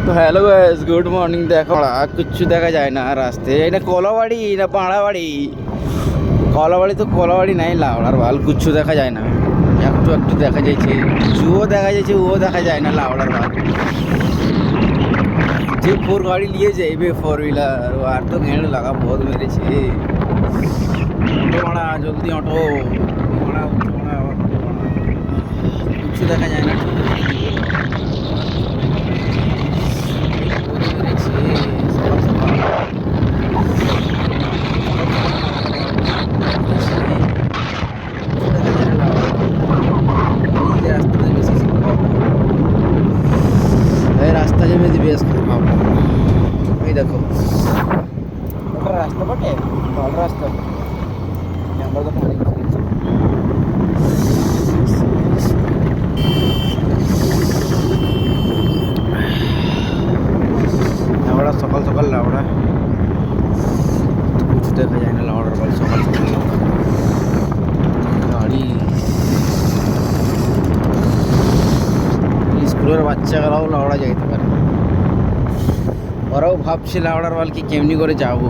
তো hello guys, good morning. দেখো কিচ্ছু দেখা যায় না রাস্তায়। এটা কলাবাড়ি না পাড়াবাড়ি? কলাবাড়ি তো কলাবাড়ি নাই, লাউড়ার বাল কিচ্ছু দেখা যায় না। একটু একটু দেখা যাচ্ছে, কিছুও দেখা যাচ্ছে, ও দেখা যায় না লাউড়ার বাল। যে ফোর গাড়ি নিয়ে যাইবে ফোর হুইলার, ও আর তো ঘেঁড়ে লাগা বহুত মেরেছে। অটো মারা, জলদি অটো মারা, কিচ্ছু দেখা যায় না। সকাল সকাল রাস্তা যে বেশি বেশ খারাপ। এই দেখো ওটা রাস্তা বটে, ভালো রাস্তা। আমরা তো পানি লাউড়া, সকাল সকাল লাউড়া, কিছু দেখা যায় না লাউড়ার বল। সকাল সকাল গাড়ি, স্কুলের বাচ্চারাও লাউড়া যাইতে পারে। ওরাও ভাবছে লাউড়ার বল কি কেমনি করে যাবো।